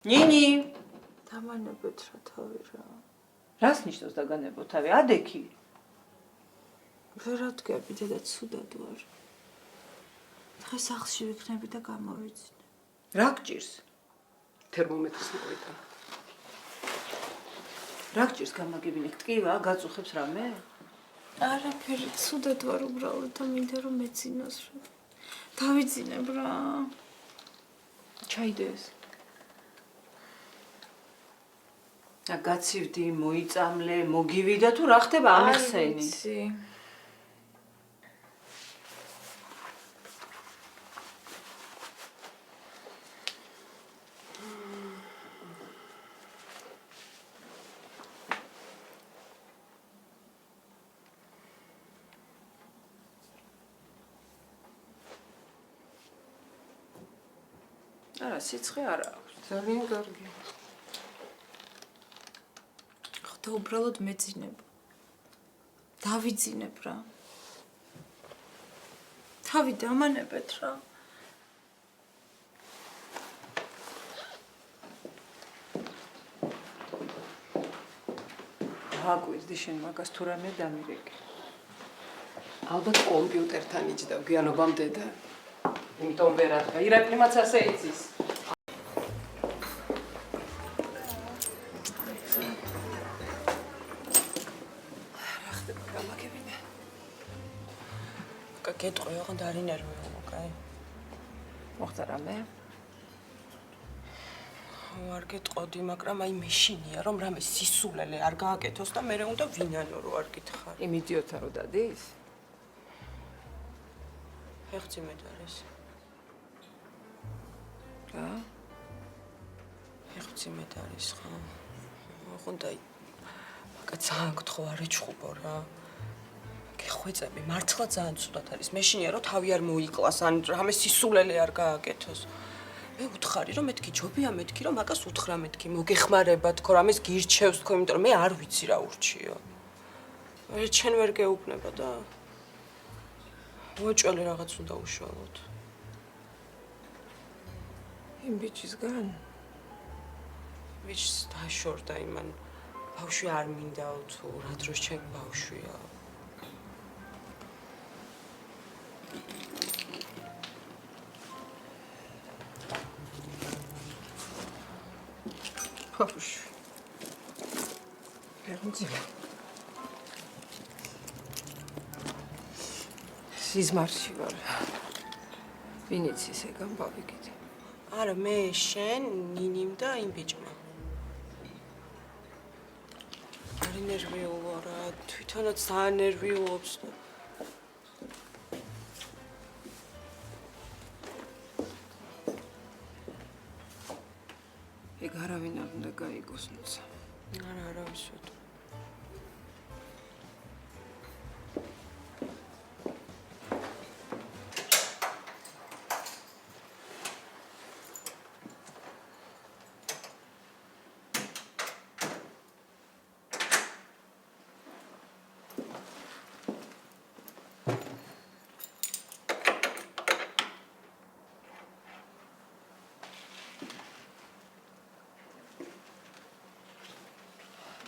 ნინი დამანებოთ რა თავი რა. რას ნიშნავს დაგანებო თავი? ადექი. ვერ ადგები დედა ცუდად ვარ. დღეს სახლში ვიქნები და გამოვიძინე. რა გჭირს? თერმომეტრის მოვიდა. რა გჭირს გამაგებინე? ტკივა გაწუხებს რამე? არაფერი ცუდად ვარ უბრალოდ და მინდა რომ მეძინოს რა. დავიძინებ რა. ჩაიდეს. გაცივდი, მოიწამლე, მოგივიდა თუ რა ხდება ამიხსენი? არა, სიცხე არ აქვს. ძალიან კარგი. ხოდა უბრალოდ მეძინებ. დავიძინებ რა. თავი დამანებეთ რა. გააკვირდი შენ მაგას თუ რამე დამირეკე. ალბათ კომპიუტერთან იჯდა გვიანობამდე და იმიტომ ვერ აღდგა. ირაკლიმაც ასე იცის. რა ხდება გამაგებინე? გეტყვი ოღონდ არ ინერვიულო, კაი? მოხდა რამე? არ გეტყოდი, მაგრამ აი მეშინია რომ რამე სისულელე არ გააკეთოს და მე უნდა ვინანო რო არ გითხარ. იმ იდიოტთან რო დადის? ხეხძიმედ არის. რა? ხეხძიმედ არის ხო? ოღონდ აი მაგა ძალიან გთხოვ არ ეჩხუბო რა. გეხვეწები, მართლა ძალიან ცუდად არის. მეშინია რომ თავი არ მოიკლას, ან რამე სისულელე არ გააკეთოს. მე უთხარი რომ მეთქი ჯობია მეთქი რომ მაგას უთხრა მეთქი მოგეხმარება თქო რამეს გირჩევს თქო იმიტომ რომ მე არ ვიცი რა ურჩიო. ჩენ ვერ გეუბნება და მოჭვალე რაღაც უნდა უშუალოდ. იმ ბიჭისგან? ბიჭს დაშორდა იმან ბავშვი არ მინდაო თუ რა დროს ჩემ ბავშვია. ბავშვი. გეღმძიმე. სიზმარში ვარ. ვინ იცის ეგ ამბავი კიდე? არა მე შენ ნინიმ და იმ ბიჭმა. არ ნერვიულო რა თვითონაც ძალიან ნერვიულობს და ეგ არავინ არ უნდა გაიგოს ნუცა. არა არავის ვეტყვი.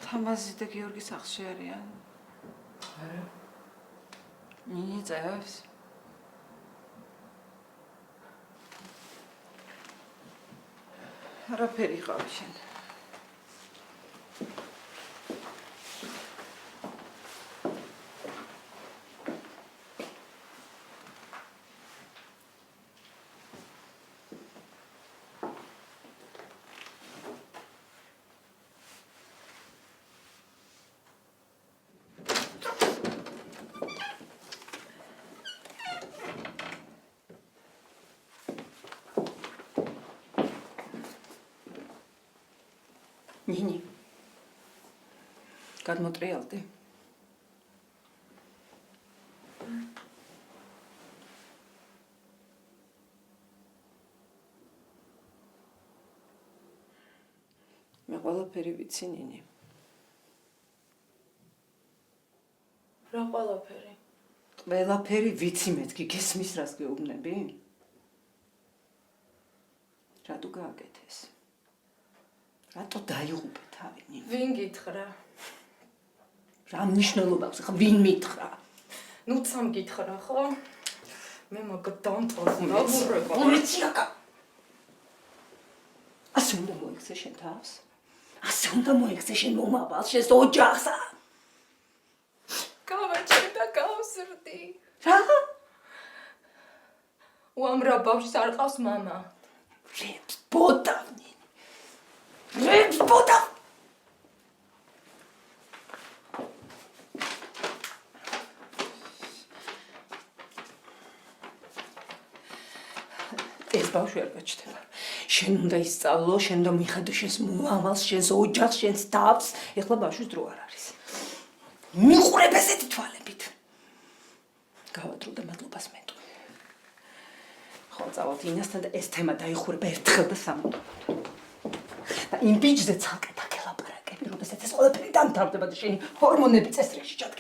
თამაზი და გიორგი სახლში არიან? არა. ნინი წევს? არაფერი ყავი შენ. ნინი. გადმოტრიალდი. მე ყველაფერი ვიცი ნინი. რა ყველაფერი? ყველაფერი ვიცი მეთქი, გესმის რას გეუბნები? რატო გააკეთეს? რატო დაიღუპე თავი ნინო? ვინ გითხრა? რა მნიშვნელობა აქვს ხა ვინ მითხრა? ნუცამ გითხრა ხო? მე მაგ დამტყრა. პოლიციაკა. ასე უნდა მოიქცე შენ თავს? ასე უნდა მოიქცე შენ მომავალს, შენს ოჯახს. გავაჩერე და გავსრდი. რა? უამრავ ბავშვს არ ყავს მამა. რებს ბოტავნი. რებს ბოტავ. ეს ბავშვი არ გაჩნდება. შენ უნდა ისწავლო, შენ უნდა მიხედო შენს მომავალს, შენს ოჯახს, შენს თავს. ეხლა ბავშვის დრო არ არის. მიყურებ ესეთი თვალებით. გავადრო და მადლობას მეტყვი. ხო, წავალთ ინასთან და ეს თემა დაიხურება ერთხელ და სამუდამოდ. და იმ ბიჭზე ცალკე დაგელაპარაკები, როდესაც ეს ყველაფერი დამთავრდება და შენი ჰორმონები წესრიგში ჩადგება.